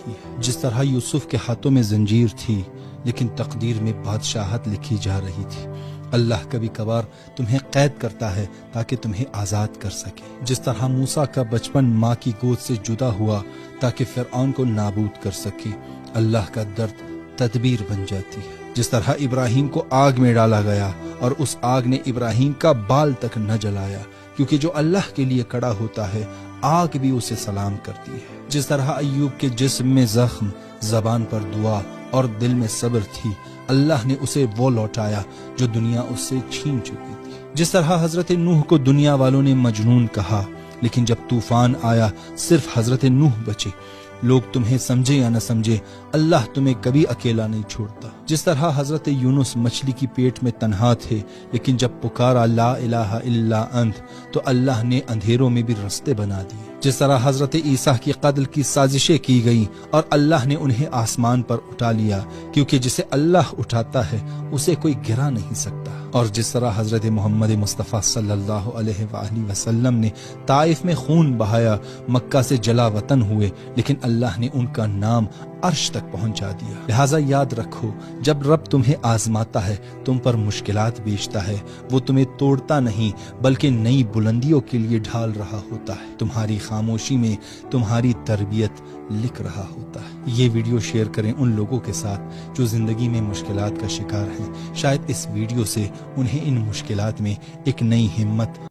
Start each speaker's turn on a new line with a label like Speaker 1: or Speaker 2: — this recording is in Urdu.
Speaker 1: رہی ہے۔ جس طرح یوسف کے ہاتھوں میں زنجیر تھی لیکن تقدیر میں بادشاہت لکھی جا رہی تھی، اللہ کبھی کبھار تمہیں قید کرتا ہے تاکہ تمہیں آزاد کر سکے۔ جس طرح موسیٰ کا بچپن ماں کی گود سے جدا ہوا تاکہ فرعون کو نابود کر سکے، اللہ کا درد تدبیر بن جاتی ہے۔ جس طرح ابراہیم کو آگ میں ڈالا گیا اور اس آگ نے ابراہیم کا بال تک نہ جلایا، کیونکہ جو اللہ کے لیے کڑا ہوتا ہے آگ بھی اسے سلام کرتی ہے۔ جس طرح ایوب کے جسم میں زخم، زبان پر دعا اور دل میں صبر تھی، اللہ نے اسے وہ لوٹایا جو دنیا اس سے چھین چکی تھی۔ جس طرح حضرت نوح کو دنیا والوں نے مجنون کہا، لیکن جب طوفان آیا صرف حضرت نوح بچے۔ لوگ تمہیں سمجھے یا نہ سمجھے، اللہ تمہیں کبھی اکیلا نہیں چھوڑتا۔ جس طرح حضرت یونس مچھلی کی پیٹ میں تنہا تھے، لیکن جب پکارا لا الہ الا انت تو اللہ نے اندھیروں میں بھی رستے بنا دیے۔ جس طرح حضرت عیسیٰ کی قتل کی سازشیں کی گئیں اور اللہ نے انہیں آسمان پر اٹھا لیا، کیونکہ جسے اللہ اٹھاتا ہے اسے کوئی گرا نہیں سکتا۔ اور جس طرح حضرت محمد مصطفیٰ صلی اللہ علیہ وآلہ وسلم نے طائف میں خون بہایا، مکہ سے جلا وطن ہوئے، لیکن اللہ نے ان کا نام عرش تک پہنچا دیا۔ لہٰذا یاد رکھو، جب رب تمہیں آزماتا ہے، تم پر مشکلات بیچتا ہے، وہ تمہیں توڑتا نہیں بلکہ نئی بلندیوں کے لیے ڈھال رہا ہوتا ہے۔ تمہاری خاموشی میں تمہاری تربیت لکھ رہا ہوتا ہے۔ یہ ویڈیو شیئر کریں ان لوگوں کے ساتھ جو زندگی میں مشکلات کا شکار ہیں، شاید اس ویڈیو سے انہیں ان مشکلات میں ایک نئی ہمت